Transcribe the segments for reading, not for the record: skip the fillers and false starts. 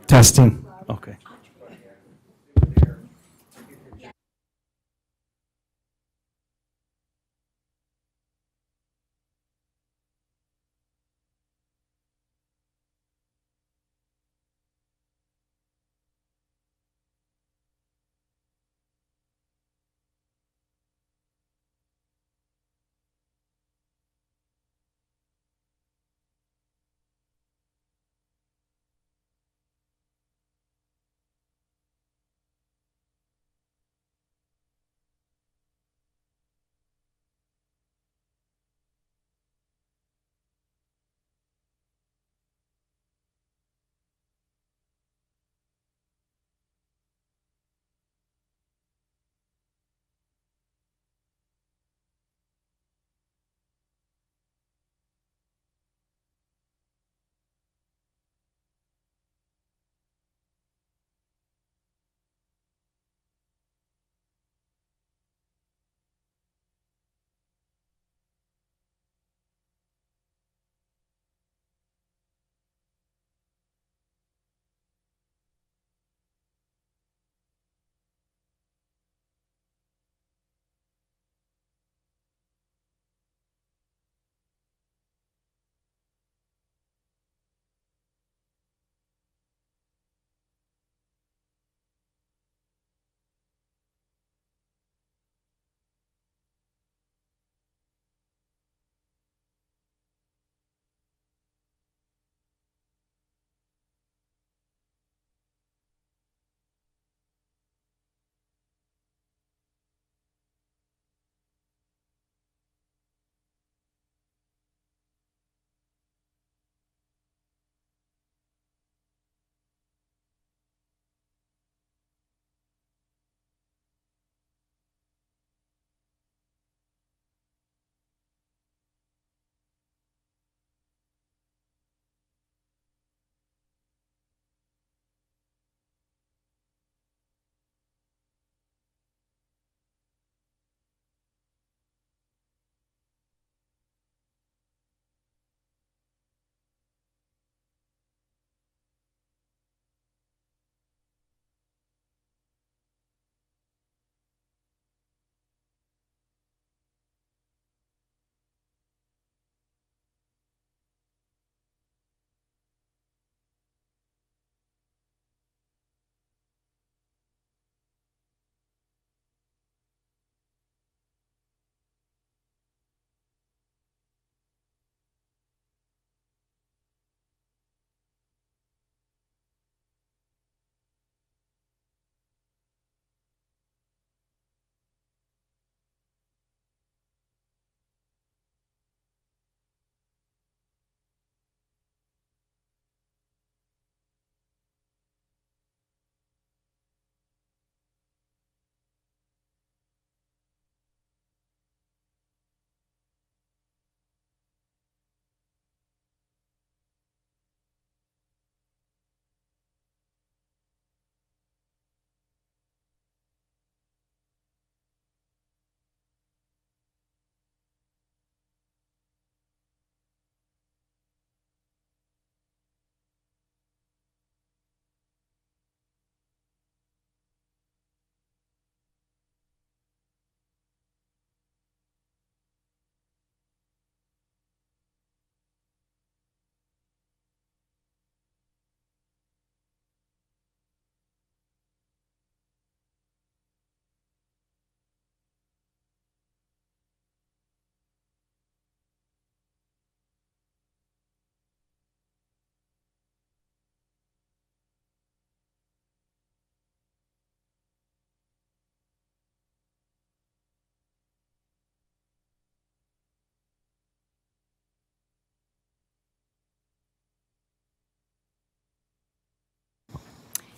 Testing. Okay.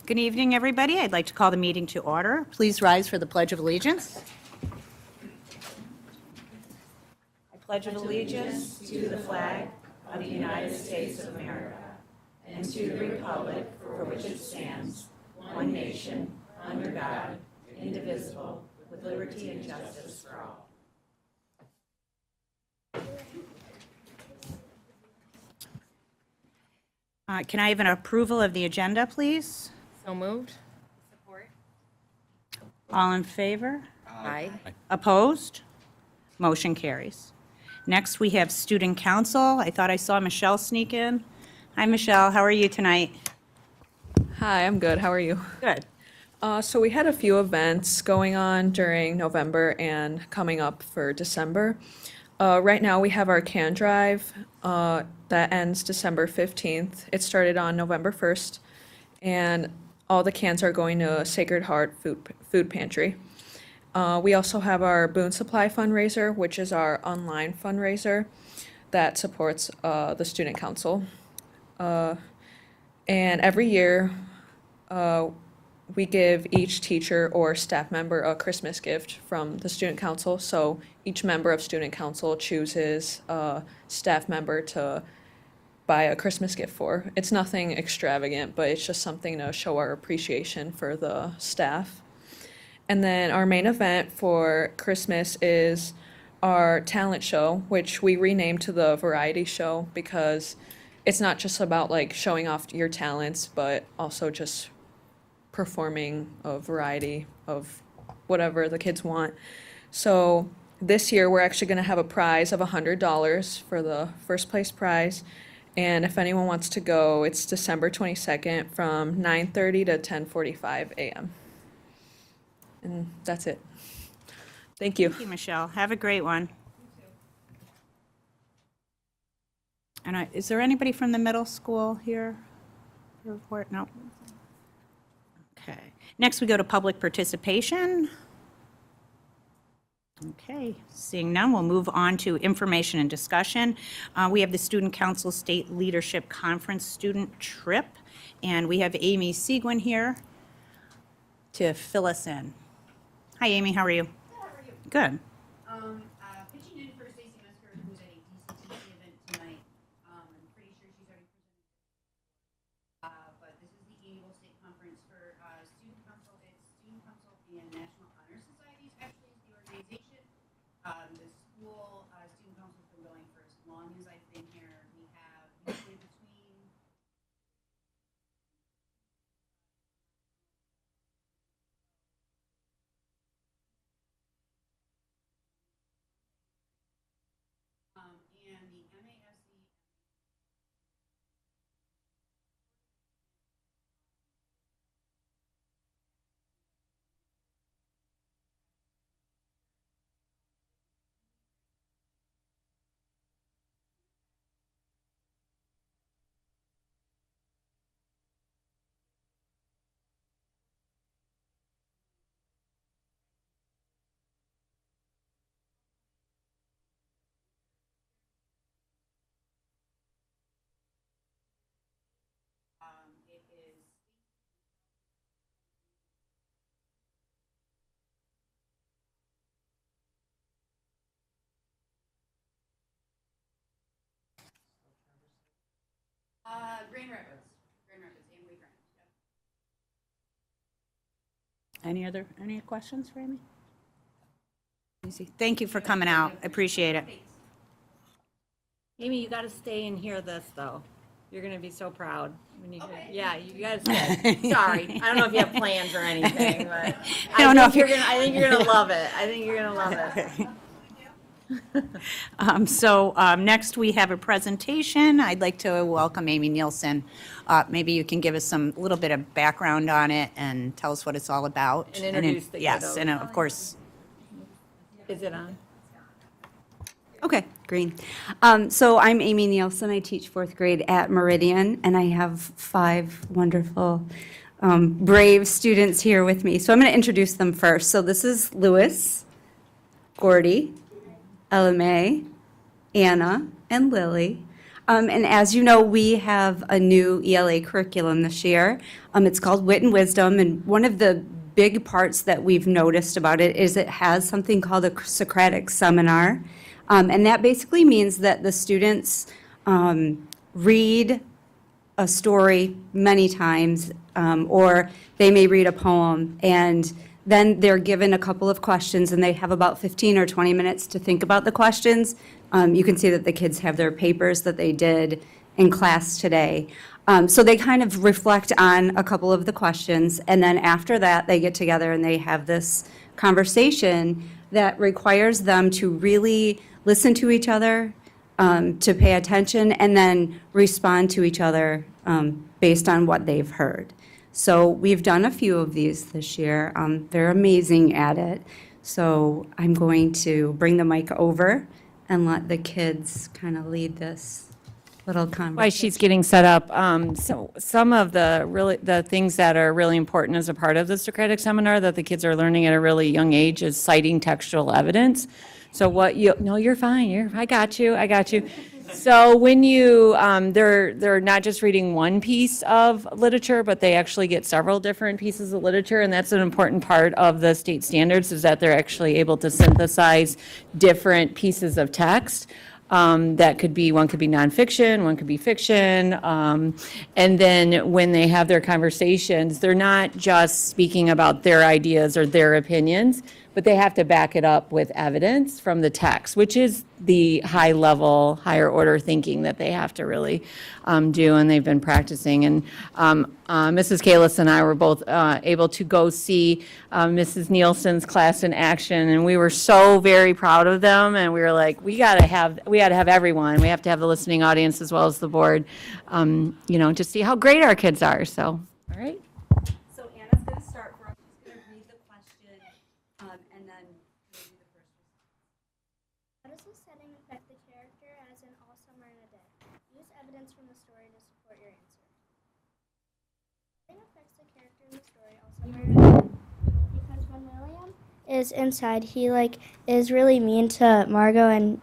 Good evening, everybody. I'd like to call the meeting to order. Please rise for the Pledge of Allegiance. I pledge allegiance to the flag of the United States of America and to the republic for which it stands, one nation, under God, indivisible, with liberty and justice for all. Can I have an approval of the agenda, please? So moved. All in favor? Aye. Opposed? Motion carries. Next, we have Student Council. I thought I saw Michelle sneak in. Hi, Michelle. How are you tonight? Hi, I'm good. How are you? Good. So we had a few events going on during November and coming up for December. Right now, we have our can drive that ends December 15th. It started on November 1st, and all the cans are going to Sacred Heart Food Pantry. We also have our Boone Supply fundraiser, which is our online fundraiser that supports the Student Council. And every year, we give each teacher or staff member a Christmas gift from the Student Council. So each member of Student Council chooses a staff member to buy a Christmas gift for. It's nothing extravagant, but it's just something to show our appreciation for the staff. And then our main event for Christmas is our talent show, which we renamed to the variety show because it's not just about like showing off your talents, but also just performing a variety of whatever the kids want. So this year we're actually going to have a prize of $100 for the first place prize. And if anyone wants to go, it's December 22nd from 9:30 to 10:45 a.m. And that's it. Thank you. Thank you, Michelle. Have a great one. And is there anybody from the middle school here? Report? No. Okay. Next, we go to public participation. Okay, seeing none, we'll move on to information and discussion. We have the Student Council State Leadership Conference student trip, and we have Amy Seguin here to fill us in. Hi, Amy, how are you? How are you? Good. Pitching in for Stacey Mesker, who's at a DCTC event tonight. I'm pretty sure she's already presented. But this is the annual state conference for Student Council. It's Student Council and National Honor Societies actually is the organization. The school Student Council has been going for as long as I've been here. We have usually between and the MASC. It is Grand Rapids, Amway Grand. Yep. Any questions for Amy? Easy. Thank you for coming out. I appreciate it. Amy, you got to stay and hear this, though. You're going to be so proud when you Okay. Yeah, you got to stay. Sorry. I don't know if you have plans or anything, but I don't know if you're- I think you're going to love it. I think you're going to love it. Next, we have a presentation. I'd like to welcome Amy Nielsen. Maybe you can give us some little bit of background on it and tell us what it's all about. And introduce the Yes, kiddos. and of course, Is it on? Okay, green. So I'm Amy Nielsen. I teach fourth grade at Meridian, and I have 5 wonderful, brave students here with me. So I'm going to introduce them first. So this is Lewis, Gordy, LMA, Anna, and Lily. And as you know, we have a new ELA curriculum this year. It's called Wit and Wisdom, and one of the big parts that we've noticed about it is it has something called a Socratic seminar. And that basically means that the students read a story many times, or they may read a poem, and then they're given a couple of questions, and they have about 15 or 20 minutes to think about the questions. You can see that the kids have their papers that they did in class today. So they kind of reflect on a couple of the questions, and then after that, they get together and they have this conversation that requires them to really listen to each other, to pay attention, and then respond to each other based on what they've heard. So we've done a few of these this year. They're amazing at it. So I'm going to bring the mic over and let the kids kind of lead this little conversation. While she's getting set up, so some of the things that are really important as a part of the Socratic seminar that the kids are learning at a really young age is citing textual evidence. So no, you're fine. I got you. So when they're not just reading one piece of literature, but they actually get several different pieces of literature, and that's an important part of the state standards, is that they're actually able to synthesize different pieces of text. That could be, one could be nonfiction, one could be fiction. And then when they have their conversations, they're not just speaking about their ideas or their opinions, but they have to back it up with evidence from the text, which is the high level, higher order thinking that they have to really do, and they've been practicing. And Mrs. Kalis and I were both able to go see Mrs. Nielsen's class in action, and we were so very proud of them, and we were like, we got to have everyone. We have to have the listening audience as well as the board, to see how great our kids are. So, all right. So Anna's going to start for us. She's going to read the question, and then maybe the first one. How does this setting affect the character as in All Summer in a Day? Use evidence from the story to support your answer. Setting affects the character in the story All Summer in a Day because when William is inside, he is really mean to Margot and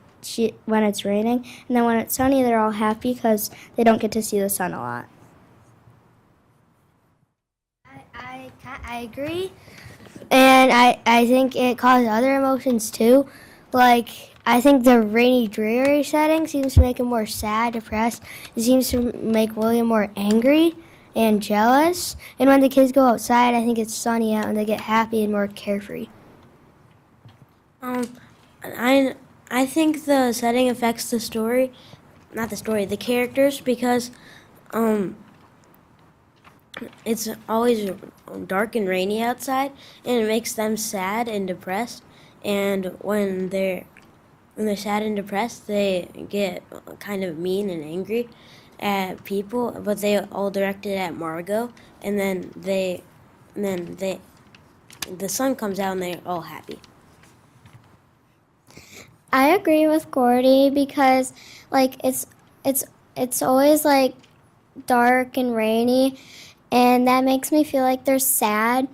when it's raining, and then when it's sunny, they're all happy because they don't get to see the sun a lot. I agree, and I think it causes other emotions too. Like, I think the rainy, dreary setting seems to make him more sad, depressed. It seems to make William more angry and jealous. And when the kids go outside, I think it's sunny out and they get happy and more carefree. I think the setting affects the story, not the story, the characters, because it's always dark and rainy outside, and it makes them sad and depressed. And when they're sad and depressed, they get kind of mean and angry at people, but they all direct it at Margot. And then the sun comes out and they're all happy. I agree with Gordy because it's always dark and rainy, and that makes me feel like they're sad.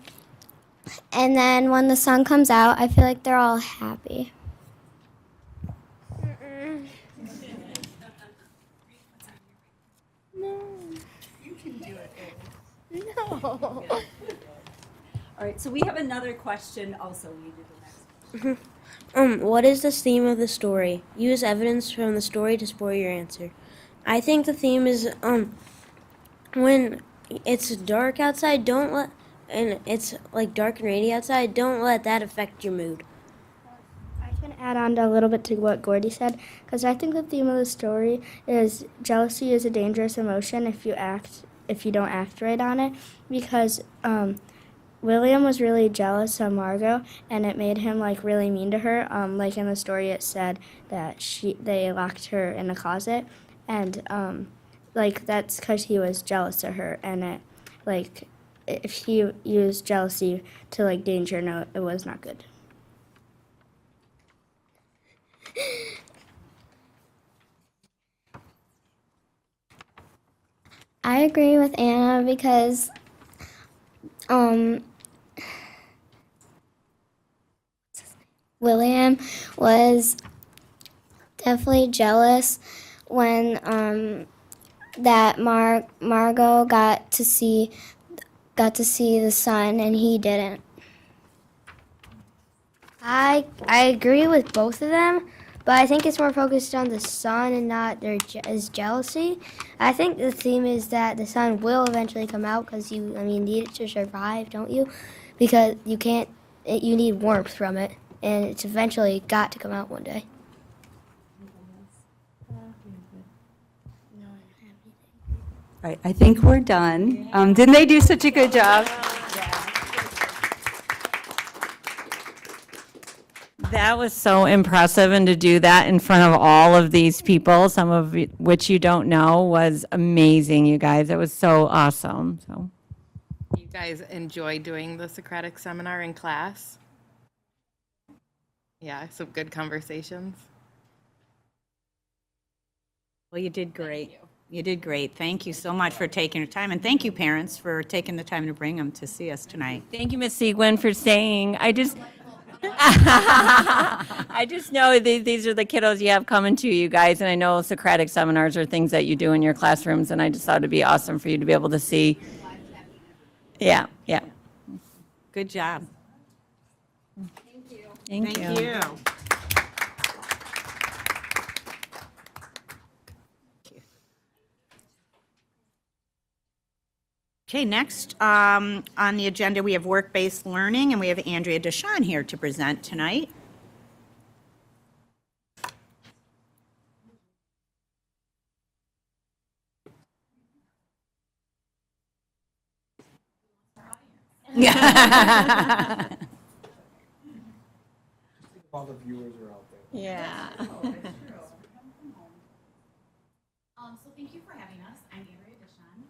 And then when the sun comes out, I feel like they're all happy. No. You can do it. No. All right, so we have another question also. You do the next question. What is the theme of the story? Use evidence from the story to support your answer. I think the theme is when it's dark outside, and it's dark and rainy outside, don't let that affect your mood. I can add on a little bit to what Gordy said, because I think the theme of the story is jealousy is a dangerous emotion if you don't act right on it, because William was really jealous of Margot, and it made him really mean to her. In the story, it said that they locked her in a closet, and that's because he was jealous of her. And if he used jealousy to danger, no, it was not good. I agree with Anna because William was definitely jealous when that Margot got to see the sun and he didn't. I agree with both of them, but I think it's more focused on the sun and not his jealousy. I think the theme is that the sun will eventually come out because you need it to survive, don't you? Because you need warmth from it, and it's eventually got to come out one day. All right, I think we're done. Didn't they do such a good job? That was so impressive, and to do that in front of all of these people, some of which you don't know, was amazing, you guys. It was so awesome, so. You guys enjoy doing the Socratic seminar in class? Yeah, some good conversations. Well, you did great. You did great. Thank you so much for taking your time, and thank you, parents, for taking the time to bring them to see us tonight. Thank you, Ms. Seguin, for staying. I just know these are the kiddos you have coming to you guys, and I know Socratic seminars are things that you do in your classrooms, and I just thought it'd be awesome for you to be able to see. Yeah, yeah. Good job. Thank you. Okay, next on the agenda, we have work-based learning, and we have Andrea Deshawn here to present tonight. All the viewers are out there. Yeah. So thank you for having us. I'm Andrea Deshawn.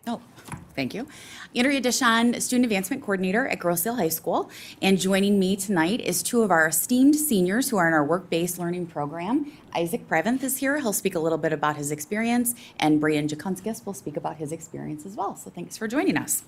Oh, thank you. Andrea Deshawn, Student Advancement Coordinator at Grosse High School. And joining me tonight is two of our esteemed seniors who are in our work-based learning program. Isaac Preventh is here. He'll speak a little bit about his experience, and Brian Jakunskis will speak about his experience as well. So thanks for joining us.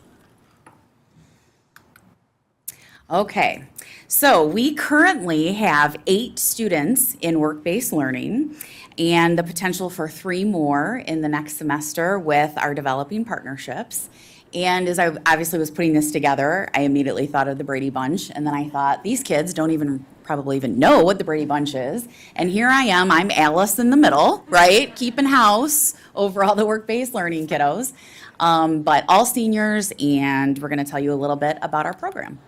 Okay, so we currently have 8 students in work-based learning and the potential for 3 more in the next semester with our developing partnerships. And as I obviously was putting this together, I immediately thought of the Brady Bunch, and then I thought, these kids don't probably even know what the Brady Bunch is. And here I am, I'm Alice in the middle, right? Keeping house over all the work-based learning kiddos. But all seniors, and we're gonna tell you a little bit about our program.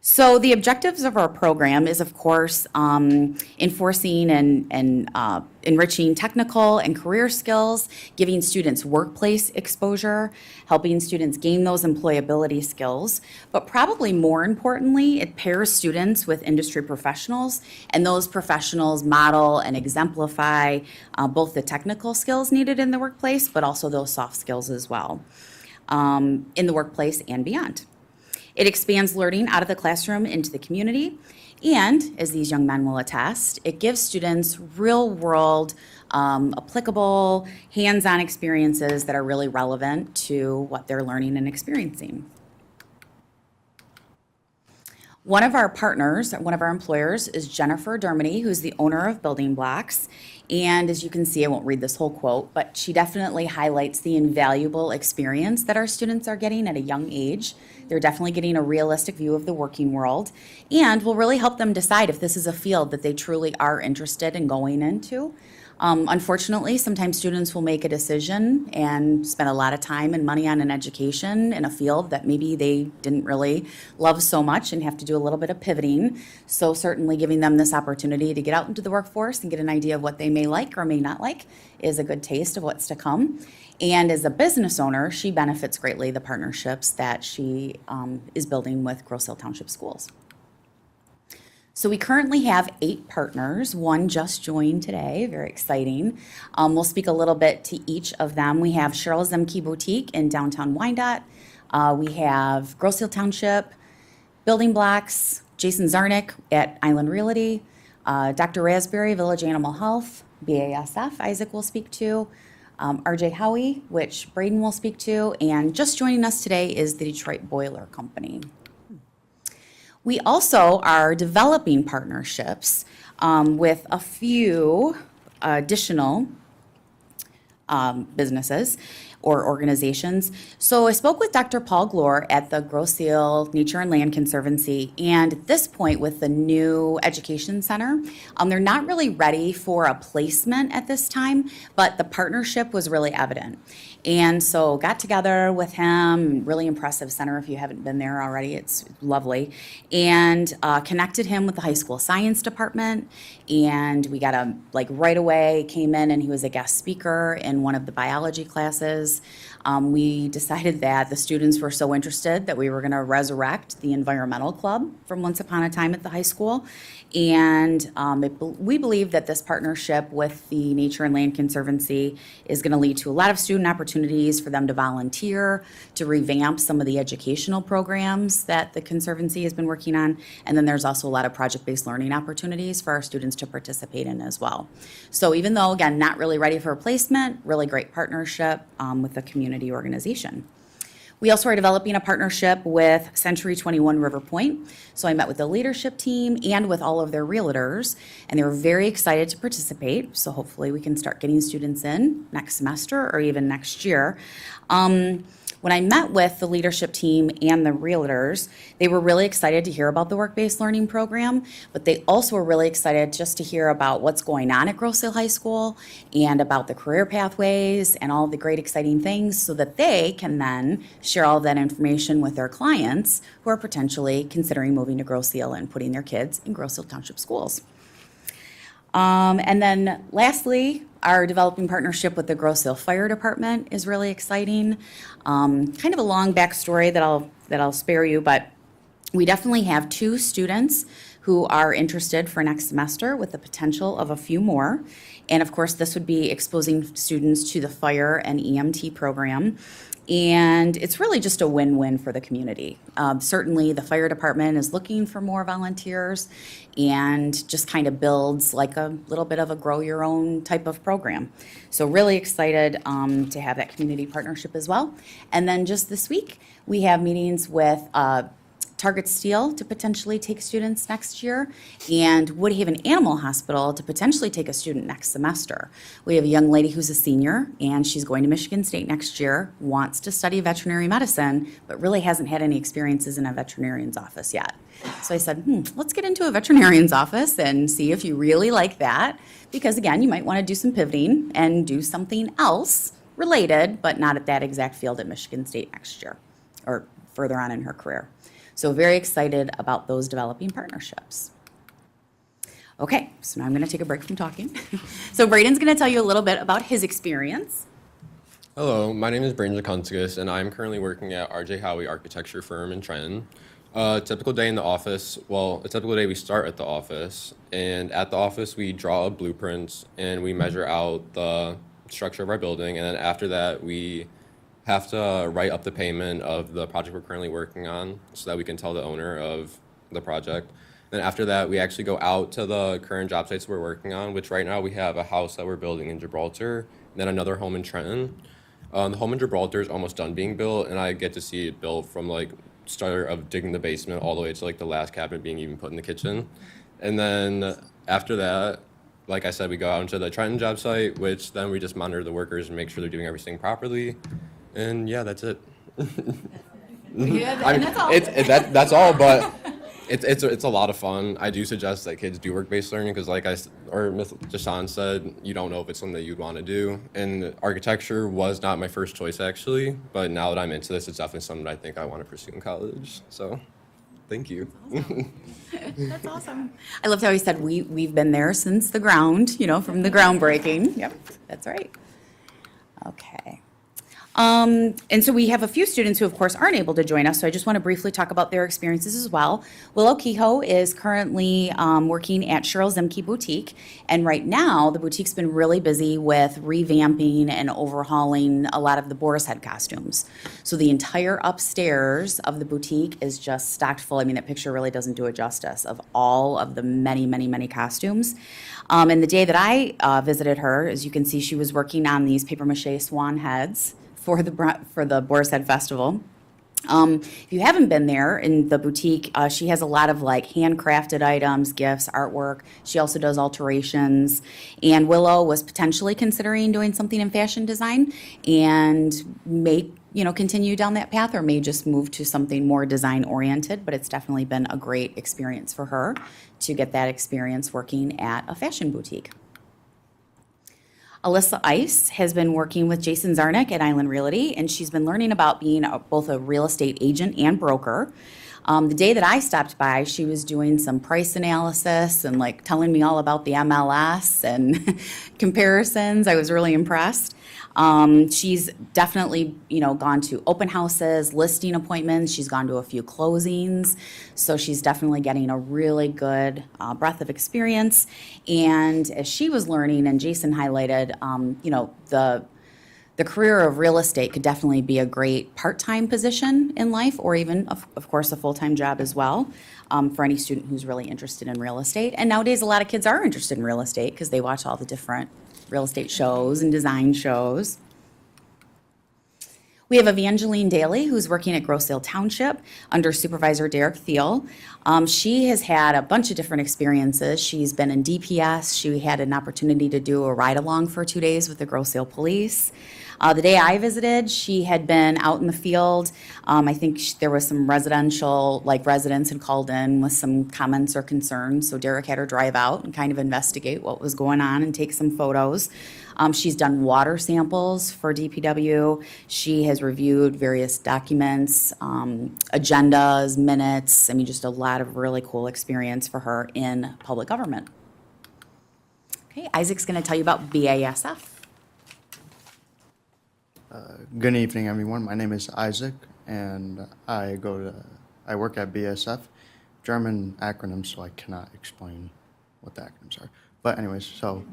So the objectives of our program is, of course, enforcing and enriching technical and career skills, giving students workplace exposure, helping students gain those employability skills. But probably more importantly, it pairs students with industry professionals, and those professionals model and exemplify both the technical skills needed in the workplace, but also those soft skills as well in the workplace and beyond. It expands learning out of the classroom into the community, and as these young men will attest, it gives students real-world, applicable, hands-on experiences that are really relevant to what they're learning and experiencing. One of our partners, one of our employers, is Jennifer Dermody, who's the owner of Building Blocks. And as you can see, I won't read this whole quote, but she definitely highlights the invaluable experience that our students are getting at a young age. They're definitely getting a realistic view of the working world, and will really help them decide if this is a field that they truly are interested in going into. Unfortunately, sometimes students will make a decision and spend a lot of time and money on an education in a field that maybe they didn't really love so much and have to do a little bit of pivoting. So certainly giving them this opportunity to get out into the workforce and get an idea of what they may like or may not like is a good taste of what's to come. And as a business owner, she benefits greatly the partnerships that she is building with Grosse Hill Township Schools. So we currently have 8 partners. One just joined today, very exciting. We'll speak a little bit to each of them. We have Cheryl Zemke Boutique in downtown Wyandotte. We have Grosse Hill Township, Building Blocks, Jason Zarnick at Island Realty, Dr. Raspberry, Village Animal Health, BASF, Isaac will speak to, RJ Howie, which Braden will speak to, and just joining us today is the Detroit Boiler Company. We also are developing partnerships with a few additional businesses. or organizations. So I spoke with Dr. Paul Glore at the Grosse Seal Nature and Land Conservancy, and at this point with the new education center, they're not really ready for a placement at this time, but the partnership was really evident. And so got together with him, really impressive center if you haven't been there already, it's lovely, and connected him with the high school science department, and we got a, like right away, came in and he was a guest speaker in one of the biology classes. We decided that the students were so interested that we were gonna resurrect the environmental club from once upon a time at the high school. And we believe that this partnership with the Nature and Land Conservancy is going to lead to a lot of student opportunities for them to volunteer, to revamp some of the educational programs that the Conservancy has been working on. And then there's also a lot of project-based learning opportunities for our students to participate in as well. So even though, again, not really ready for a placement, really great partnership with the community organization. We also are developing a partnership with Century 21 River Point. So I met with the leadership team and with all of their realtors, and they were very excited to participate. So hopefully we can start getting students in next semester or even next year. When I met with the leadership team and the realtors, they were really excited to hear about the work-based learning program, but they also were really excited just to hear about what's going on at Grosse Seal High School and about the career pathways and all the great exciting things so that they can then share all of that information with their clients who are potentially considering moving to Grosse Seal and putting their kids in Grosse Seal Township schools. And then lastly, our developing partnership with the Grosse Seal Fire Department is really exciting. Kind of a long backstory that I'll spare you, but we definitely have 2 students who are interested for next semester with the potential of a few more. And of course, this would be exposing students to the fire and EMT program. And it's really just a win-win for the community. Certainly, the fire department is looking for more volunteers and just kind of builds like a little bit of a grow your own type of program. So really excited to have that community partnership as well. And then just this week, we have meetings with Target Steel to potentially take students next year, and Woodhaven Animal Hospital to potentially take a student next semester. We have a young lady who's a senior, and she's going to Michigan State next year, wants to study veterinary medicine, but really hasn't had any experiences in a veterinarian's office yet. So I said, let's get into a veterinarian's office and see if you really like that, because again, you might want to do some pivoting and do something else related, but not at that exact field at Michigan State next year, or further on in her career. So very excited about those developing partnerships. Okay, so now I'm going to take a break from talking. So Braden's going to tell you a little bit about his experience. Hello, my name is Braden Zakonskis, and I'm currently working at R.J. Howie Architecture Firm in Trenton. A typical day in the office, well, a typical day we start at the office, and at the office we draw blueprints and we measure out the structure of our building, and then after that we have to write up the payment of the project we're currently working on so that we can tell the owner of the project. Then after that, we actually go out to the current job sites we're working on, which right now we have a house that we're building in Gibraltar, and then another home in Trenton. The home in Gibraltar is almost done being built, and I get to see it built from like start of digging the basement all the way to like the last cabinet being even put in the kitchen. And then after that, like I said, we go out into the Trenton job site, which then we just monitor the workers and make sure they're doing everything properly. And yeah, that's it. Yeah, I mean, that's all. that's all, but it's a lot of fun. I do suggest that kids do work-based learning because, like Ms. Jashan said, you don't know if it's something that you'd want to do. And architecture was not my first choice actually, but now that I'm into this, it's definitely something that I think I want to pursue in college. So, thank you. That's awesome. I loved how he said we've been there since the ground, you know, from the groundbreaking. Yep, that's right. Okay. And so we have a few students who, of course, aren't able to join us, so I just want to briefly talk about their experiences as well. Willow Kehoe is currently working at Cheryl Zemke Boutique, and right now the boutique's been really busy with revamping and overhauling a lot of the Boar's Head costumes. So the entire upstairs of the boutique is just stocked full. I mean, that picture really doesn't do it justice of all of the many, many, many costumes. And the day that I visited her, as you can see, she was working on these papier-mâché swan heads for the Boar's Head Festival. If you haven't been there in the boutique, she has a lot of like handcrafted items, gifts, artwork. She also does alterations. And Willow was potentially considering doing something in fashion design and may, continue down that path or may just move to something more design oriented. But it's definitely been a great experience for her to get that experience working at a fashion boutique. Alyssa Ice has been working with Jason Zarnick at Island Realty, and she's been learning about being both a real estate agent and broker. The day that I stopped by, she was doing some price analysis and like telling me all about the MLS and comparisons. I was really impressed. She's definitely, gone to open houses, listing appointments. She's gone to a few closings. So she's definitely getting a really good breadth of experience. And as she was learning, and Jason highlighted, the career of real estate could definitely be a great part-time position in life, or even, of course, a full-time job as well, for any student who's really interested in real estate. And nowadays, a lot of kids are interested in real estate because they watch all the different real estate shows and design shows. We have Evangeline Daly, who's working at Grosse-Ile Township under Supervisor Derek Thiel. She has had a bunch of different experiences. She's been in DPS. She had an opportunity to do a ride-along for 2 days with the Grosse-Ile Police. The day I visited, she had been out in the field. I think there was some residents had called in with some comments or concerns. So Derek had her drive out and kind of investigate what was going on and take some photos. She's done water samples for DPW. She has reviewed various documents, agendas, minutes. Just a lot of really cool experience for her in public government. Okay, Isaac's going to tell you about BASF. Good evening, everyone. My name is Isaac, and I work at BASF. German acronyms, so I cannot explain what the acronyms are. But anyways, so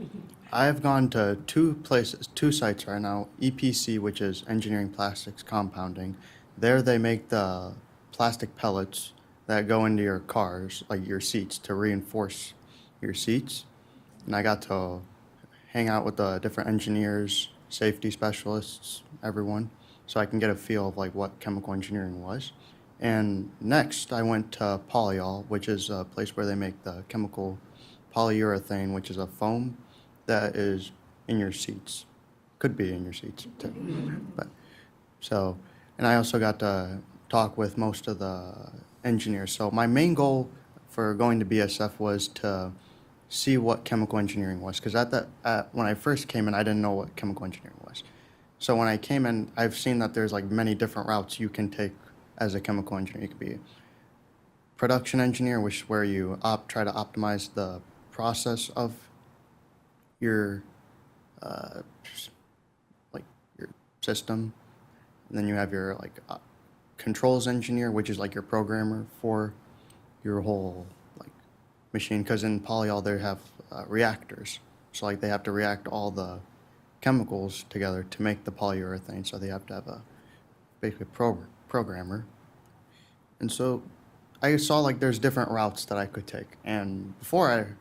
I've gone to two sites right now. EPC, which is Engineering Plastics Compounding. There they make the plastic pellets that go into your cars, like your seats, to reinforce your seats. And I got to hang out with the different engineers, safety specialists, everyone, so I can get a feel of like what chemical engineering was. And next I went to Polyol, which is a place where they make the chemical polyurethane, which is a foam that is in your seats. Could be in your seats too. And I also got to talk with most of the engineers. So my main goal for going to BSF was to see what chemical engineering was, because when I first came in, I didn't know what chemical engineering was. So when I came in, I've seen that there's like many different routes you can take as a chemical engineer. You could be a production engineer, which is where you try to optimize the process of your your system. And then you have your controls engineer, which is like your programmer for your whole machine, because in Polyol they have reactors, so they have to react all the chemicals together to make the polyurethane, so they have to have a basically programmer. And so I saw there's different routes that I could take, and before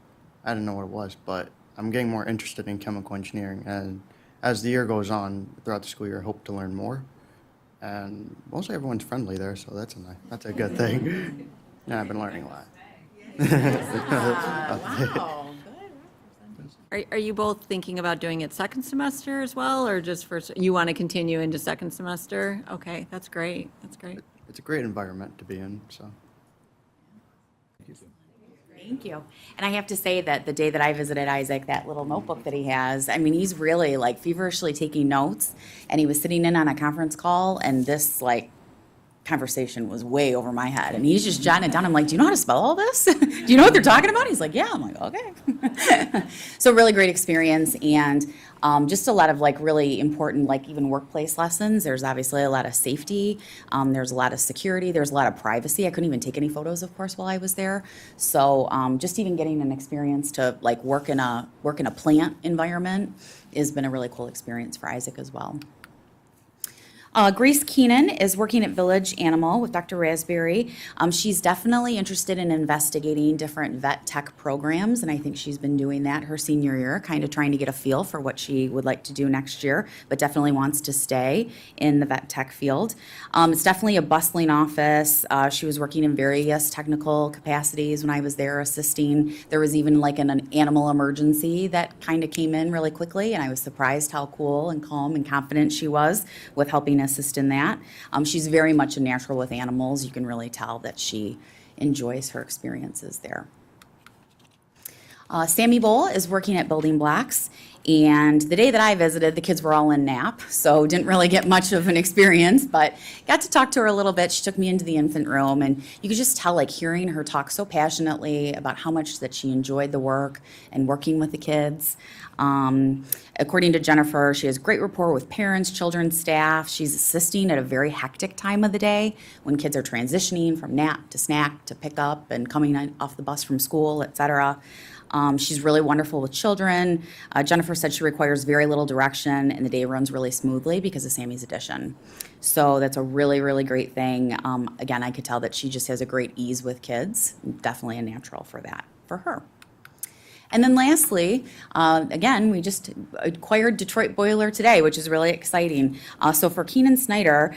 I didn't know what it was, but I'm getting more interested in chemical engineering, and as the year goes on throughout the school year, I hope to learn more. And mostly everyone's friendly there, so that's a good thing. Yeah, I've been learning a lot. Wow, good. Are you both thinking about doing it second semester as well, or just first? You want to continue into second semester? Okay, that's great. That's great. It's a great environment to be in, so. Thank you. And I have to say that the day that I visited Isaac, that little notebook that he has, he's really feverishly taking notes, and he was sitting in on a conference call, and this conversation was way over my head, and he's just jotting it down. I'm like, do you know how to spell all this? Do you know what they're talking about? He's like, yeah. I'm like, okay. So really great experience, and just a lot of really important even workplace lessons. There's obviously a lot of safety. There's a lot of security. There's a lot of privacy. I couldn't even take any photos, of course, while I was there. So just even getting an experience to work in a plant environment has been a really cool experience for Isaac as well. Grace Keenan is working at Village Animal with Dr. Raspberry. She's definitely interested in investigating different vet tech programs, and I think she's been doing that her senior year, kind of trying to get a feel for what she would like to do next year, but definitely wants to stay in the vet tech field. It's definitely a bustling office. She was working in various technical capacities when I was there assisting. There was even like an animal emergency that kind of came in really quickly, and I was surprised how cool and calm and confident she was with helping assist in that. She's very much a natural with animals. You can really tell that she enjoys her experiences there. Sammy Bowl is working at Building Blocks, and the day that I visited, the kids were all in nap, so didn't really get much of an experience, but got to talk to her a little bit. She took me into the infant room, and you could just tell, like, hearing her talk so passionately about how much that she enjoyed the work and working with the kids. According to Jennifer, she has great rapport with parents, children, staff. She's assisting at a very hectic time of the day when kids are transitioning from nap to snack to pick up and coming off the bus from school, et cetera. She's really wonderful with children. Jennifer said she requires very little direction and the day runs really smoothly because of Sammy's addition. So that's a really, really great thing. Again, I could tell that she just has a great ease with kids. Definitely a natural for that, for her. And then lastly, again, we just acquired Detroit Boiler today, which is really exciting. So for Keenan Snyder,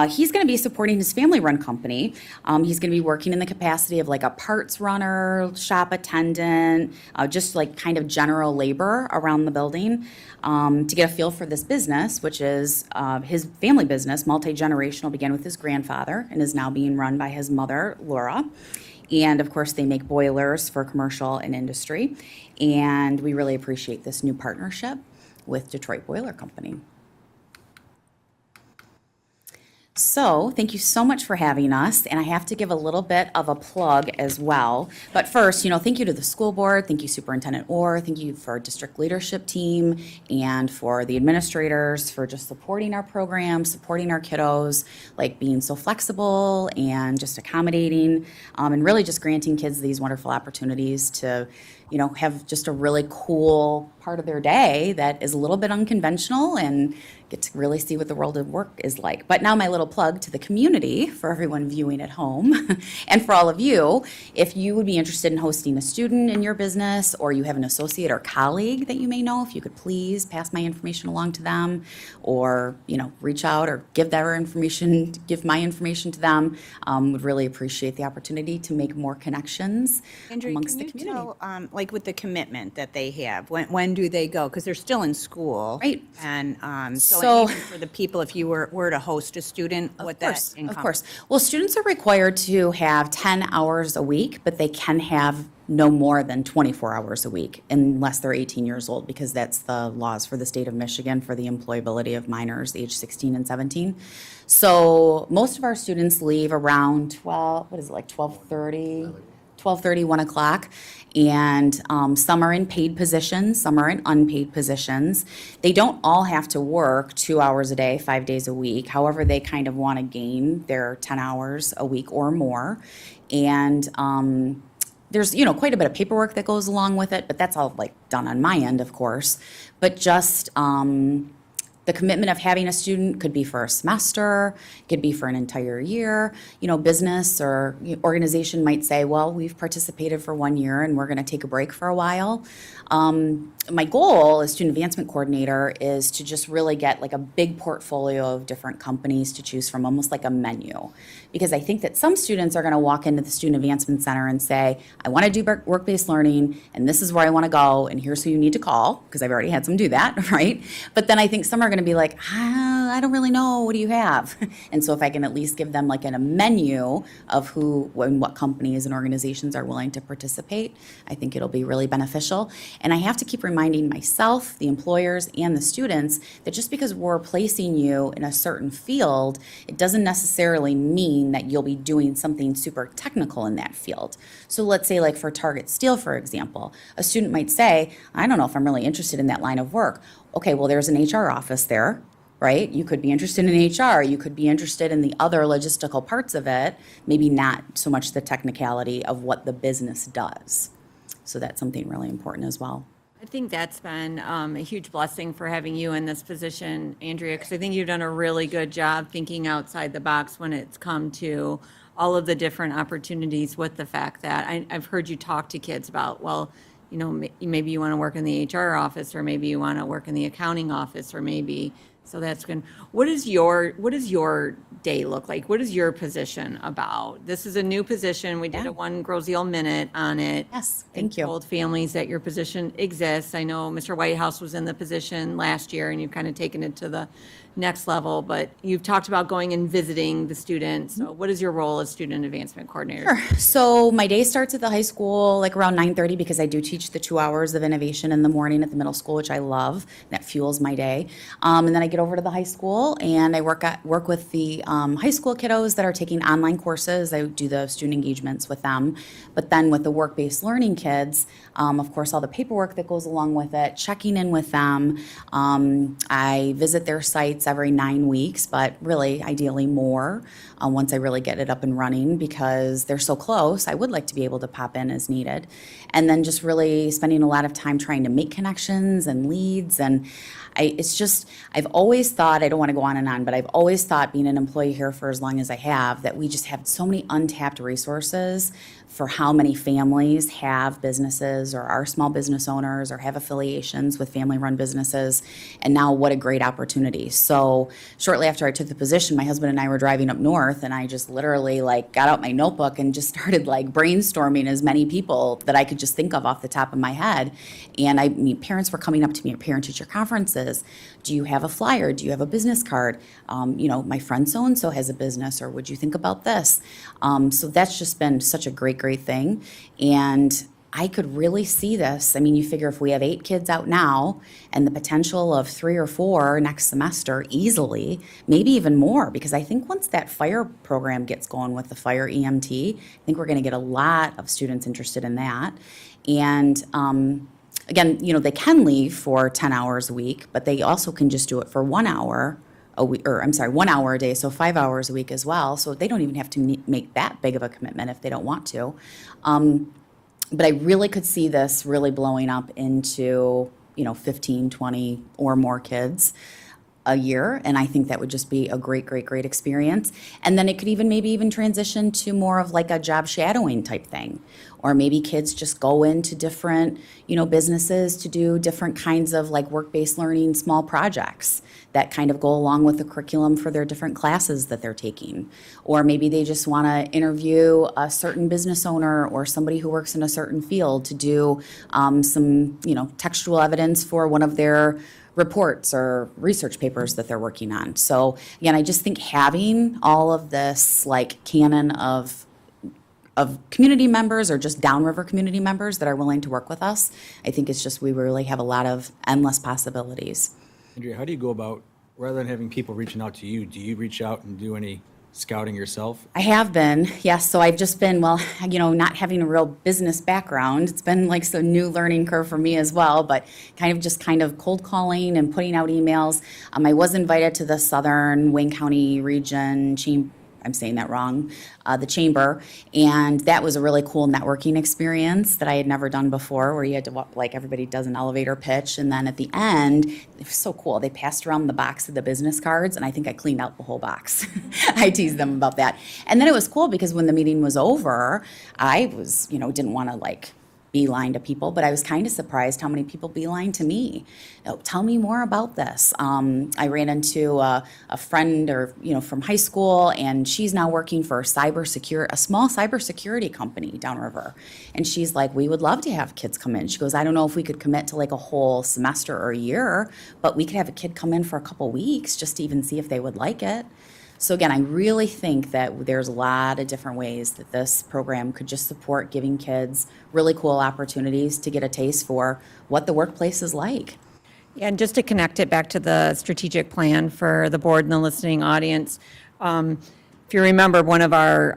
he's going to be supporting his family-run company. He's going to be working in the capacity of like a parts runner, shop attendant, just like kind of general labor around the building to get a feel for this business, which is his family business, multi-generational, began with his grandfather and is now being run by his mother, Laura. And of course, they make boilers for commercial and industry. And we really appreciate this new partnership with Detroit Boiler Company. So thank you so much for having us, and I have to give a little bit of a plug as well. But first, thank you to the school board, thank you Superintendent Orr, thank you for our district leadership team, and for the administrators for just supporting our program, supporting our kiddos, like being so flexible and just accommodating, and really just granting kids these wonderful opportunities to have just a really cool part of their day that is a little bit unconventional and get to really see what the world of work is like. But now my little plug to the community for everyone viewing at home and for all of you, if you would be interested in hosting a student in your business or you have an associate or colleague that you may know, if you could please pass my information along to them or, reach out or give my information to them, would really appreciate the opportunity to make more connections amongst the community. Tell, like with the commitment that they have, when do they go? Because they're still in school. Right. And so So- even for the people, if you were to host a student, what that Of encompasses? course. Well, students are required to have 10 hours a week, but they can have no more than 24 hours a week unless they're 18 years old, because that's the laws for the state of Michigan for the employability of minors age 16 and 17. So most of our students leave around 12:30, 1 o'clock. And some are in paid positions, some are in unpaid positions. They don't all have to work 2 hours a day, 5 days a week. However, they kind of want to gain their 10 hours a week or more. And there's, quite a bit of paperwork that goes along with it, but that's all like done on my end, of course. But just the commitment of having a student could be for a semester, could be for an entire year. Business or organization might say, well, we've participated for 1 year and we're going to take a break for a while. My goal as student advancement coordinator is to just really get like a big portfolio of different companies to choose from, almost like a menu. Because I think that some students are going to walk into the Student Advancement Center and say, I want to do work-based learning, and this is where I want to go, and here's who you need to call, because I've already had some do that, right? But then I think some are going to be like, I don't really know, what do you have? And so if I can at least give them like a menu of who and what companies and organizations are willing to participate, I think it'll be really beneficial. And I have to keep reminding myself, the employers, and the students that just because we're placing you in a certain field, it doesn't necessarily mean that you'll be doing something super technical in that field. So let's say like for Target Steel, for example, a student might say, I don't know if I'm really interested in that line of work. Okay, well, there's an HR office there, right? You could be interested in HR. You could be interested in the other logistical parts of it, maybe not so much the technicality of what the business does. So that's something really important as well. I think that's been a huge blessing for having you in this position, Andrea, because I think you've done a really good job thinking outside the box when it's come to all of the different opportunities with the fact that I've heard you talk to kids about, well, you know, maybe you want to work in the HR office, or maybe you want to work in the accounting office, or maybe, so that's good. What is your day look like? What is your position about? This is a new position. We did a one Grosse Ile minute on it. Yes, thank you. Told families that your position exists. I know Mr. Whitehouse was in the position last year, and you've kind of taken it to the next level, but you've talked about going and visiting the students. So what is your role as student advancement coordinator? Sure. So my day starts at the high school like around 9:30 because I do teach the 2 hours of innovation in the morning at the middle school, which I love. That fuels my day. And then I get over to the high school and I work with the high school kiddos that are taking online courses. I do the student engagements with them. But then with the work-based learning kids, of course, all the paperwork that goes along with it, checking in with them. I visit their sites every 9 weeks, but really, ideally more once I really get it up and running because they're so close. I would like to be able to pop in as needed. And then just really spending a lot of time trying to make connections and leads. And I've always thought, I don't want to go on and on, but I've always thought being an employee here for as long as I have, that we just have so many untapped resources for how many families have businesses or are small business owners or have affiliations with family-run businesses. And now what a great opportunity. So shortly after I took the position, my husband and I were driving up north and I just literally got out my notebook and just started brainstorming as many people that I could just think of off the top of my head. And parents were coming up to me at parent-teacher conferences. Do you have a flyer? Do you have a business card? My friend so-and-so has a business, or would you think about this? So that's just been such a great thing. And I could really see this. I mean, you figure if we have 8 kids out now and the potential of 3 or 4 next semester easily, maybe even more, because I think once that fire program gets going with the fire EMT, I think we're going to get a lot of students interested in that. And again, they can leave for 10 hours a week, but they also can just do it for 1 hour a week, 1 hour a day, so 5 hours a week as well. So they don't even have to make that big of a commitment if they don't want to. But I really could see this really blowing up into, 15, 20 or more kids a year. And I think that would just be a great experience. And then it could maybe even transition to more of a job shadowing type thing. Or maybe kids just go into different, businesses to do different kinds of work-based learning small projects that kind of go along with the curriculum for their different classes that they're taking. Or maybe they just want to interview a certain business owner or somebody who works in a certain field to do some, textual evidence for one of their reports or research papers that they're working on. So again, I just think having all of this canon of community members or just downriver community members that are willing to work with us, I think it's just we really have a lot of endless possibilities. Andrea, how do you go about, rather than having people reaching out to you, do you reach out and do any scouting yourself? I have been, yes. So I've just been, not having a real business background. It's been some new learning curve for me as well, but kind of cold calling and putting out emails. I was invited to the Southern Wayne County Region I'm saying that wrong, the chamber. And that was a really cool networking experience that I had never done before, where you had to walk, everybody does an elevator pitch. And then at the end, it was so cool. They passed around the box of the business cards, and I think I cleaned out the whole box. I teased them about that. And then it was cool because when the meeting was over, I was, didn't want to beeline to people, but I was kind of surprised how many people beeline to me. Tell me more about this. I ran into a friend from high school, and she's now working for a small cybersecurity company downriver. And she's like, we would love to have kids come in. She goes, I don't know if we could commit to a whole semester or a year, but we could have a kid come in for a couple weeks just to even see if they would like it. So again, I really think that there's a lot of different ways that this program could just support giving kids really cool opportunities to get a taste for what the workplace is like. Yeah, and just to connect it back to the strategic plan for the board and the listening audience, if you remember, one of our,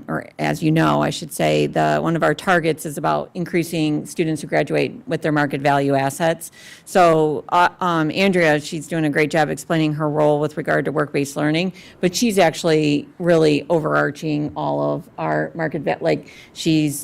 or as you know, I should say, one of our targets is about increasing students who graduate with their market value assets. So Andrea, she's doing a great job explaining her role with regard to work-based learning, but she's actually really overarching all of our like she's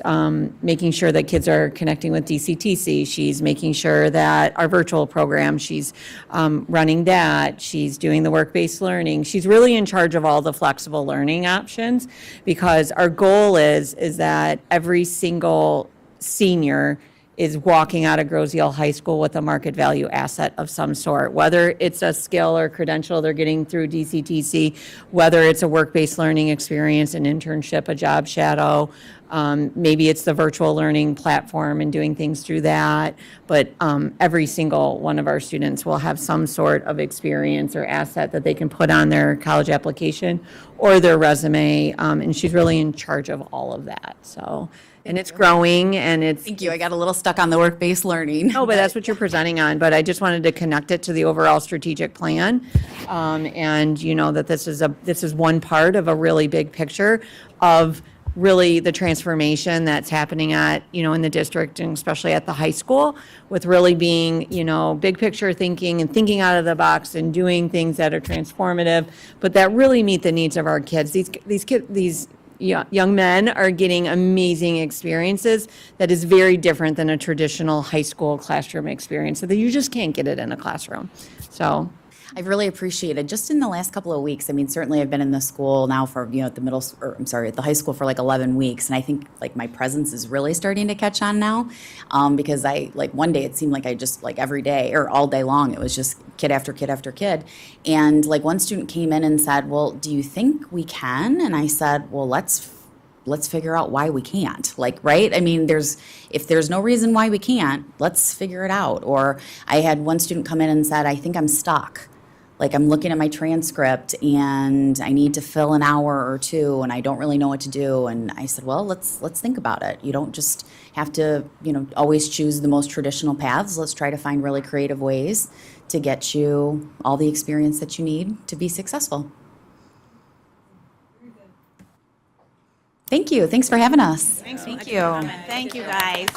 making sure that kids are connecting with DCTC. She's making sure that our virtual program, she's running that. She's doing the work-based learning. She's really in charge of all the flexible learning options, because our goal is that every single senior is walking out of Grosse-Ile High School with a market value asset of some sort, whether it's a skill or credential they're getting through DCTC, whether it's a work-based learning experience, an internship, a job shadow, maybe it's the virtual learning platform and doing things through that. But every single one of our students will have some sort of experience or asset that they can put on their college application or their resume. And she's really in charge of all of that. So, and it's growing, and it's. Thank you. I got a little stuck on the work-based learning. No, but that's what you're presenting on. But I just wanted to connect it to the overall strategic plan. And you know that this is one part of a really big picture of really the transformation that's happening in the district, and especially at the high school, with really being, big picture thinking and thinking out of the box and doing things that are transformative, but that really meet the needs of our kids. These young men are getting amazing experiences that is very different than a traditional high school classroom experience, so that you just can't get it in a classroom. So I've really appreciated, just in the last couple of weeks, I mean, certainly I've been in the school now for, at the high school for like 11 weeks, and I think like my presence is really starting to catch on now, because one day it seemed like I just, like every day or all day long, it was just kid after kid after kid. And like one student came in and said, well, do you think we can? And I said, well, let's figure out why we can't, right? I mean, if there's no reason why we can't, let's figure it out. Or I had one student come in and said, I think I'm stuck. Like, I'm looking at my transcript and I need to fill an hour or two and I don't really know what to do. And I said, well, let's think about it. You don't just have to, always choose the most traditional paths. Let's try to find really creative ways to get you all the experience that you need to be successful. Thank you. Thanks for having us. Thank you. Thank you, guys.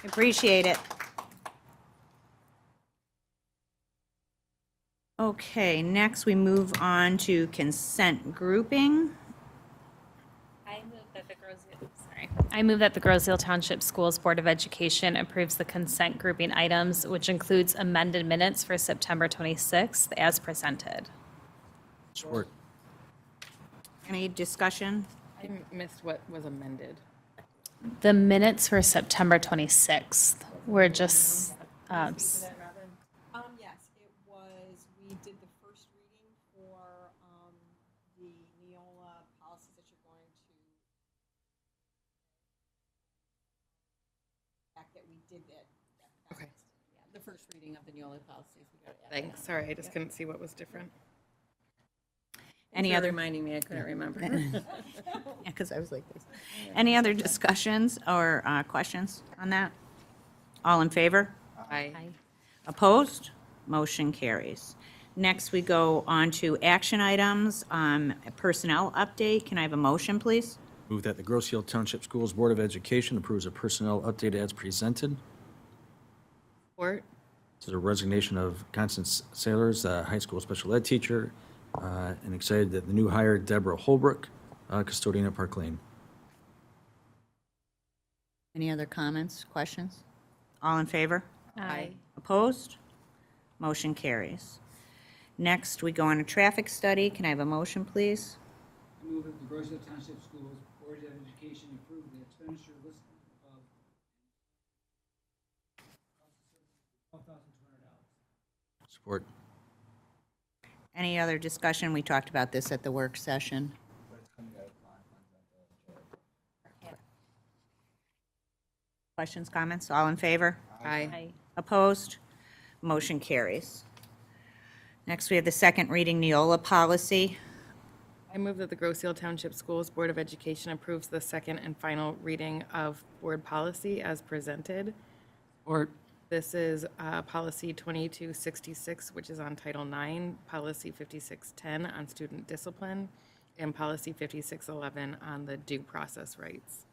Appreciate it. Okay, next we move on to consent grouping. I move that the Grosse-Ile Township Schools Board of Education approves the consent grouping items, which includes amended minutes for September 26th as presented. Support. Any discussion? I missed what was amended. The minutes for September 26th were just, Yes, it was, we did the first reading for the Neola policies that you're going to, fact that we did that. Okay. the first reading of the Neola policies. Thanks. Sorry, I just couldn't see what was different. Any other? Reminding me, I couldn't remember. Yeah, because I was like this. Any other discussions or questions on that? All in favor? Aye. Opposed? Motion carries. Next, we go on to action items. Personnel update. Can I have a motion, please? Move that the Grosse-Ile Township Schools Board of Education approves a personnel update as presented. Support. This is a resignation of Constance Sailors, high school special ed teacher, and excited that the new hire, Deborah Holbrook, custodian at Park Lane. Any other comments, questions? All in favor? Aye. Opposed? Motion carries. Next, we go on a traffic study. Can I have a motion, please? I move that the Grosse-Ile Township Schools Board of Education approve the expenditure list of $12,200. Support. Any other discussion? We talked about this at the work session. Questions, comments? All in favor? Aye. Opposed? Motion carries. Next, we have the second reading Neola policy. I move that the Grosse-Ile Township Schools Board of Education approves the second and final reading of board policy as presented. Support. This is policy 2266, which is on Title IX, policy 5610 on student discipline. and policy 5611 on the due process rights.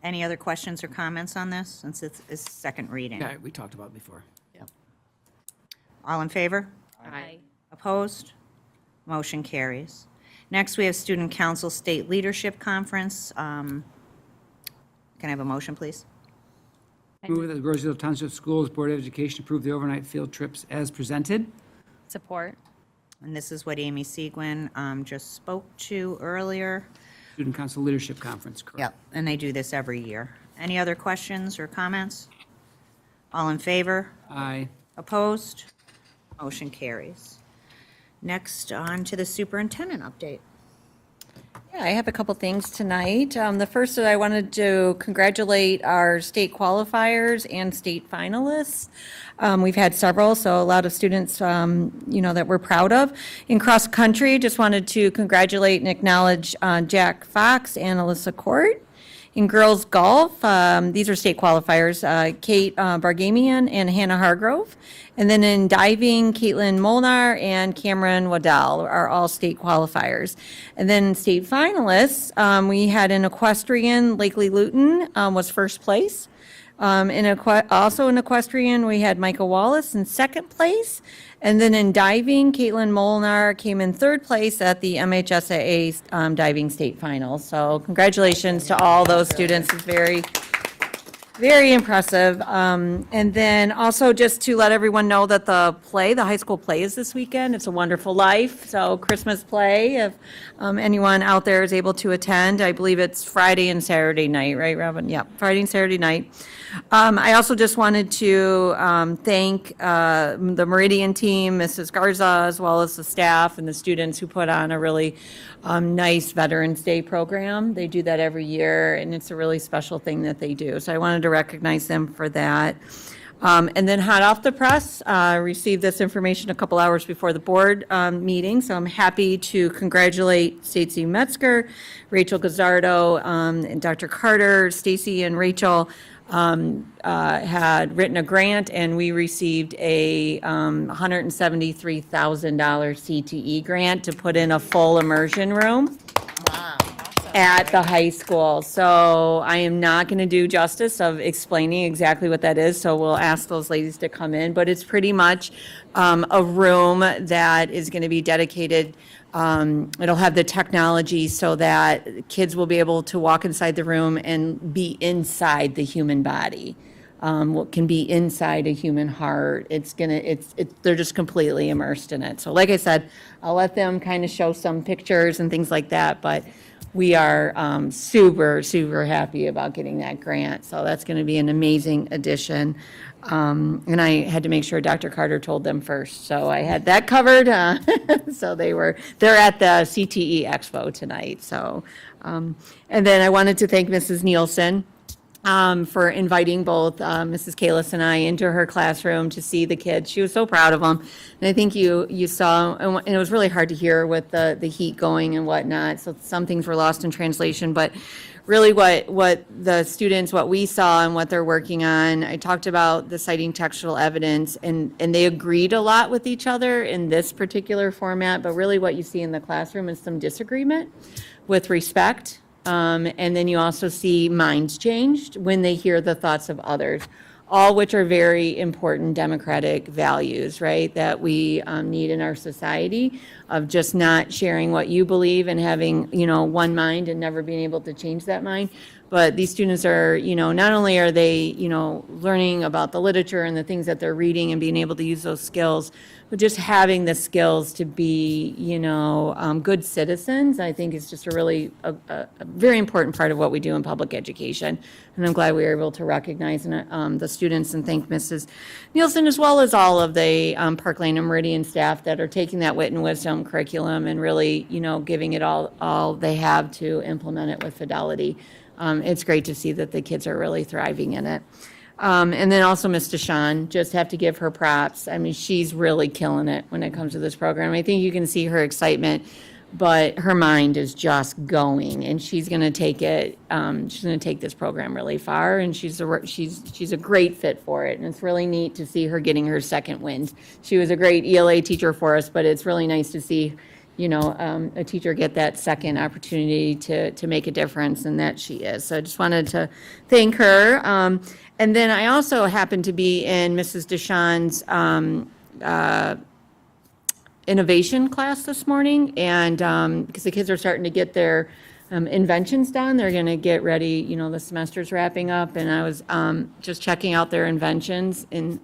Any other questions or comments on this, since it's second reading? Yeah, we talked about it before. All in favor? Aye. Opposed? Motion carries. Next, we have Student Council State Leadership Conference. Can I have a motion, please? Move that the Roseville Township Schools Board of Education approve the overnight field trips as presented. Support. And this is what Amy Seguin just spoke to earlier. Student Council Leadership Conference, correct? Yep, and they do this every year. Any other questions or comments? All in favor? Aye. Opposed? Motion carries. Next, on to the superintendent update. Yeah, I have a couple things tonight. The first is I wanted to congratulate our state qualifiers and state finalists. We've had several, so a lot of students, that we're proud of. In cross country, just wanted to congratulate and acknowledge Jack Fox and Alyssa Court. In girls golf, these are state qualifiers, Kate Bargamian and Hannah Hargrove. And then in diving, Caitlin Molnar and Cameron Waddell are all state qualifiers. And then state finalists, we had an equestrian, Lakely Luton was first place. Also in equestrian, we had Micah Wallace in second place. And then in diving, Caitlin Molnar came in third place at the MHSAA diving state finals. So congratulations to all those students. It's very, very impressive. And then also just to let everyone know that the high school play is this weekend. It's a Wonderful Life. So Christmas play, if anyone out there is able to attend. I believe it's Friday and Saturday night, right, Robin? Yeah, Friday and Saturday night. I also just wanted to thank the Meridian team, Mrs. Garza, as well as the staff and the students who put on a really nice Veterans Day program. They do that every year, and it's a really special thing that they do. So I wanted to recognize them for that. And then hot off the press, received this information a couple hours before the board meeting, so I'm happy to congratulate Stacy Metzger, Rachel Gazzardo, and Dr. Carter. Stacy and Rachel had written a grant, and we received a $173,000 CTE grant to put in a full immersion room at the high school. So I am not going to do justice of explaining exactly what that is, so we'll ask those ladies to come in. But it's pretty much a room that is going to be dedicated. It'll have the technology so that kids will be able to walk inside the room and be inside the human body. What can be inside a human heart. They're just completely immersed in it. So like I said, I'll let them kind of show some pictures and things like that, but we are super, super happy about getting that grant. So that's going to be an amazing addition. And I had to make sure Dr. Carter told them first. So I had that covered. So they're at the CTE Expo tonight. So, and then I wanted to thank Mrs. Nielsen for inviting both Mrs. Kalis and I into her classroom to see the kids. She was so proud of them. And I think you saw, and it was really hard to hear with the heat going and whatnot. So some things were lost in translation, but really what the students, what we saw and what they're working on, I talked about the citing textual evidence, and they agreed a lot with each other in this particular format, but really what you see in the classroom is some disagreement with respect. And then you also see minds changed when they hear the thoughts of others, all which are very important democratic values, right, that we need in our society, of just not sharing what you believe and having, one mind and never being able to change that mind. But these students are, not only are they, learning about the literature and the things that they're reading and being able to use those skills, but just having the skills to be, good citizens, I think is just a very important part of what we do in public education. And I'm glad we were able to recognize the students and thank Mrs. Nielsen, as well as all of the Park Lane and Meridian staff that are taking that wit and wisdom curriculum and really, giving it all they have to implement it with fidelity. It's great to see that the kids are really thriving in it. And then also Ms. DeShawn, just have to give her props. I mean, she's really killing it when it comes to this program. I think you can see her excitement, but her mind is just going, and she's going to take it. She's going to take this program really far, and she's a great fit for it. And it's really neat to see her getting her second wind. She was a great ELA teacher for us, but it's really nice to see a teacher get that second opportunity to make a difference, and that she is. So I just wanted to thank her. And then I also happened to be in Mrs. Deshawn's innovation class this morning, and because the kids are starting to get their inventions done, they're going to get ready, the semester's wrapping up, and I was just checking out their inventions, and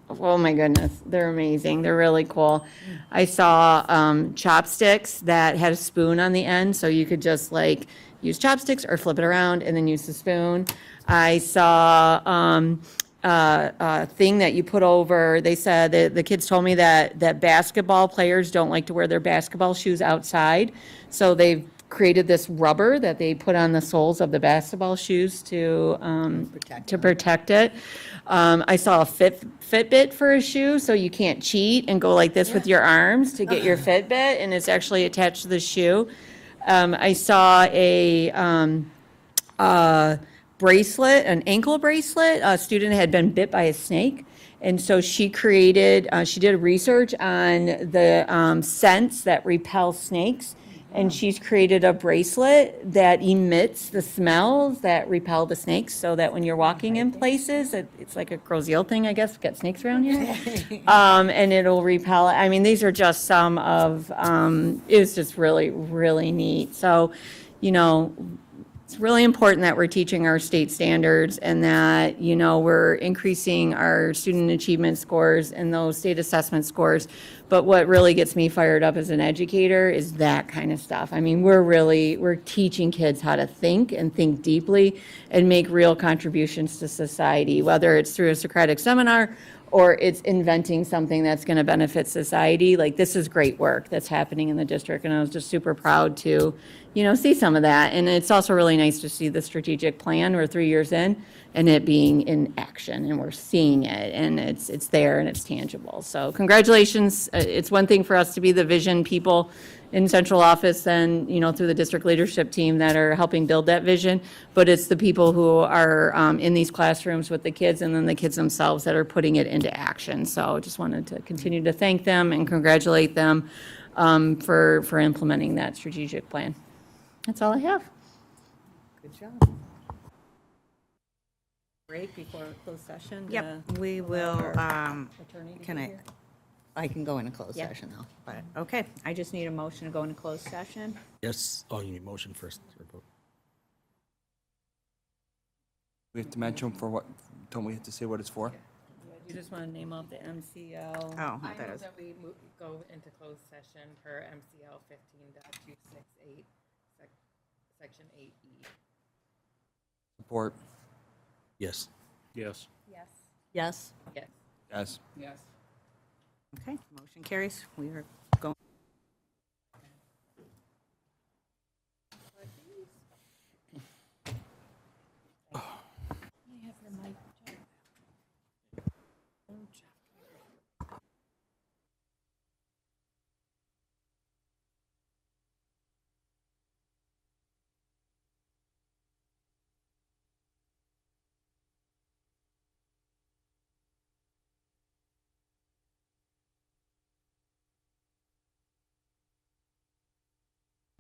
oh my goodness, they're amazing. They're really cool. I saw chopsticks that had a spoon on the end, so you could just like use chopsticks or flip it around and then use the spoon. I saw a thing that you put over, they said, the kids told me that basketball players don't like to wear their basketball shoes outside. So they've created this rubber that they put on the soles of the basketball shoes to protect it. I saw a Fitbit for a shoe, so you can't cheat and go like this with your arms to get your Fitbit, and it's actually attached to the shoe. I saw a bracelet, an ankle bracelet. A student had been bit by a snake. And so she did research on the scents that repel snakes. And she's created a bracelet that emits the smells that repel the snakes, so that when you're walking in places, it's like a gross eel thing, I guess, got snakes around here. And it'll repel. I mean, these are just some of, it's just really, really neat. So, it's really important that we're teaching our state standards and that, we're increasing our student achievement scores and those state assessment scores. But what really gets me fired up as an educator is that kind of stuff. I mean, we're teaching kids how to think and think deeply and make real contributions to society, whether it's through a Socratic seminar or it's inventing something that's going to benefit society. Like, this is great work that's happening in the district, and I was just super proud to, see some of that. And it's also really nice to see the strategic plan. We're 3 years in, and it being in action, and we're seeing it, and it's there, and it's tangible. So congratulations. It's one thing for us to be the vision people in central office and, through the district leadership team that are helping build that vision, but it's the people who are in these classrooms with the kids and then the kids themselves that are putting it into action. So just wanted to continue to thank them and congratulate them for implementing that strategic plan. That's all I have. Good job. Break before closed session. Yep, we will, Attorney, I can go in a closed Yep. session though, but, okay, I just need a motion to go into closed session. Yes, oh, you need motion first. We have to mention for what, don't we have to say what it's for? You just want to name off the MCL. Oh, I that move is, that we go into closed session per MCL 15.268, section 8E. Support. Yes. Yes. Yes. yes, Yes. Yes. Yes. okay, motion carries. We are going. I have your mic